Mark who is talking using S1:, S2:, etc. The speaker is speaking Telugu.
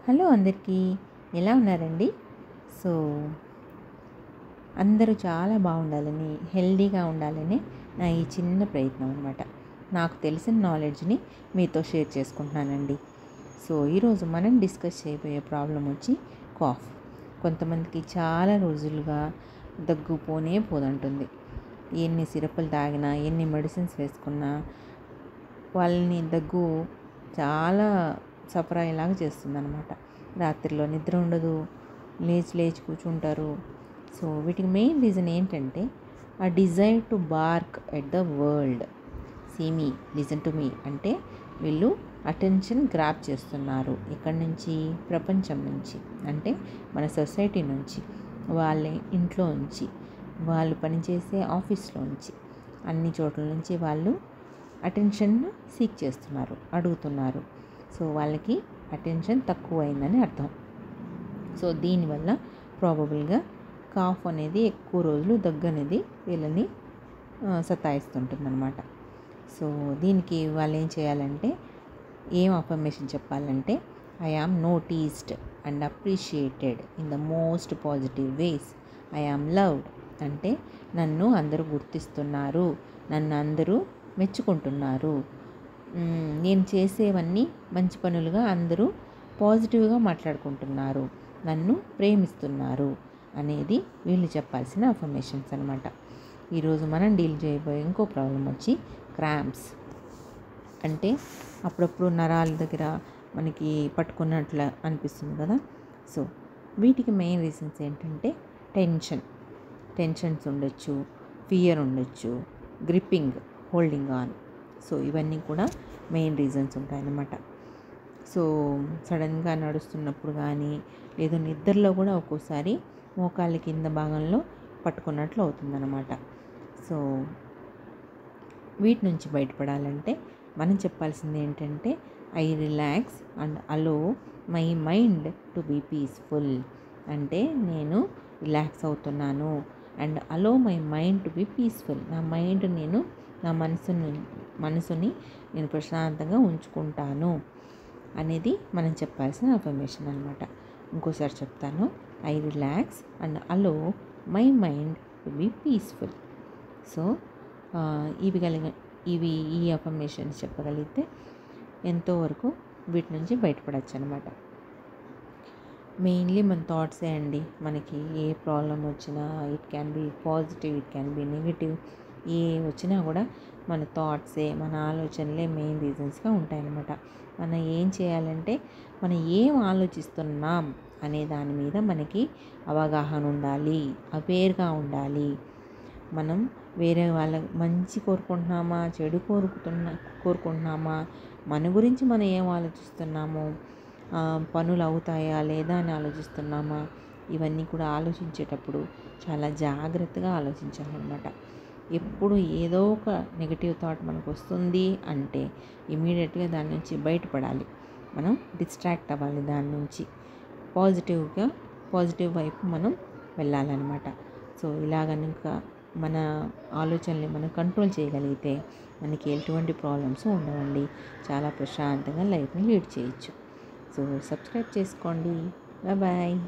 S1: హలో అందరికీ, ఎలా ఉన్నారండి? సో అందరూ చాలా బాగుండాలని, హెల్దీగా ఉండాలని నా ఈ చిన్న ప్రయత్నం అనమాట. నాకు తెలిసిన నాలెడ్జ్ని మీతో షేర్ చేసుకుంటున్నానండి. సో ఈరోజు మనం డిస్కస్ చేయబోయే ప్రాబ్లం వచ్చి కాఫ్. కొంతమందికి చాలా రోజులుగా దగ్గు పోనే పోదంటుంది. ఎన్ని సిరపులు తాగినా, ఎన్ని మెడిసిన్స్ వేసుకున్నా వాళ్ళని దగ్గు చాలా సఫర్ అయ్యేలాగా చేస్తుందన్నమాట. రాత్రిలో నిద్ర ఉండదు, లేచి కూర్చుంటారు. సో వీటికి మెయిన్ రీజన్ ఏంటంటే ఆ desire to bark at the world. See me, listen to me అంటే వీళ్ళు అటెన్షన్ గ్రాప్ చేస్తున్నారు. ఎక్కడి నుంచి? ప్రపంచం నుంచి, అంటే మన సొసైటీ నుంచి, వాళ్ళ ఇంట్లో నుంచి, వాళ్ళు పనిచేసే ఆఫీస్లో నుంచి, అన్ని చోట్ల నుంచి వాళ్ళు అటెన్షన్ సీక్ చేస్తున్నారు, అడుగుతున్నారు. సో వాళ్ళకి అటెన్షన్ తక్కువైందని అర్థం. సో దీనివల్ల ప్రాబబుల్గా కాఫ్ అనేది ఎక్కువ రోజులు దగ్గు అనేది వీళ్ళని సతాయిస్తుంటుందన్నమాట. సో దీనికి వాళ్ళు ఏం చేయాలంటే, ఏం అఫర్మేషన్ చెప్పాలంటే, I am noticed and appreciated in the most positive ways. I am loved అంటే నన్ను అందరూ గుర్తిస్తున్నారు, నన్ను అందరూ మెచ్చుకుంటున్నారు, నేను చేసేవన్నీ మంచి పనులుగా అందరూ పాజిటివ్గా మాట్లాడుకుంటున్నారు, నన్ను ప్రేమిస్తున్నారు అనేది వీళ్ళు చెప్పాల్సిన అఫర్మేషన్స్ అనమాట. ఈరోజు మనం డీల్ చేయబోయే ఇంకో ప్రాబ్లం వచ్చి క్రాంప్స్. అంటే అప్పుడప్పుడు నరాల దగ్గర మనకి పట్టుకున్నట్లు అనిపిస్తుంది కదా. సో వీటికి మెయిన్ రీజన్స్ ఏంటంటే టెన్షన్స్ ఉండొచ్చు, ఫియర్ ఉండొచ్చు, గ్రిప్పింగ్, హోల్డింగ్ ఆన్. సో ఇవన్నీ కూడా మెయిన్ రీజన్స్ ఉంటాయన్నమాట. సో సడన్గా నడుస్తున్నప్పుడు కానీ, లేదా నిద్రలో కూడా ఒక్కోసారి మోకాళ్ళ కింద భాగంలో పట్టుకున్నట్లు అవుతుందన్నమాట. సో వీటి నుంచి బయటపడాలంటే మనం చెప్పాల్సింది ఏంటంటే, I relax and allow my mind to be peaceful. అంటే నేను రిలాక్స్ అవుతున్నాను and allow my mind to be peaceful. నా మైండ్ నా మనసుని నేను ప్రశాంతంగా ఉంచుకుంటాను అనేది మనం చెప్పాల్సిన అఫర్మేషన్ అనమాట. ఇంకోసారి చెప్తాను, I relax and allow my mind to be peaceful. So ఈ అఫర్మేషన్స్ చెప్పగలిగితే ఎంతోవరకు వీటి నుంచి బయటపడవచ్చు అనమాట. మెయిన్లీ మన థాట్సే అండి. మనకి ఏ ప్రాబ్లం వచ్చినా, it can be positive, it can be negative, ఏ వచ్చినా కూడా మన థాట్సే, మన ఆలోచనలే మెయిన్ రీజన్స్గా ఉంటాయన్నమాట. మనం ఏం చేయాలంటే, మనం ఏం ఆలోచిస్తున్నాం అనే దాని మీద మనకి అవగాహన ఉండాలి, అవేర్గా ఉండాలి. మనం వేరే వాళ్ళ మంచి కోరుకుంటున్నామా, చెడు కోరుకుంటున్నామా, మన గురించి మనం ఏం ఆలోచిస్తున్నాము, పనులు అవుతాయా లేదా అని ఆలోచిస్తున్నామా, ఇవన్నీ కూడా ఆలోచించేటప్పుడు చాలా జాగ్రత్తగా ఆలోచించాలన్నమాట. ఎప్పుడు ఏదో ఒక నెగిటివ్ థాట్ మనకు వస్తుంది అంటే ఇమీడియట్గా దాని నుంచి బయటపడాలి. మనం డిస్ట్రాక్ట్ అవ్వాలి, దాని నుంచి పాజిటివ్ వైపు మనం వెళ్ళాలన్నమాట. సో ఇలా కనుక మన ఆలోచనల్ని మనం కంట్రోల్ చేయగలిగితే మనకి ఎటువంటి ప్రాబ్లమ్స్ ఉండవండి. చాలా ప్రశాంతంగా లైఫ్ని లీడ్ చేయొచ్చు. సో సబ్స్క్రైబ్ చేసుకోండి. బాయ్.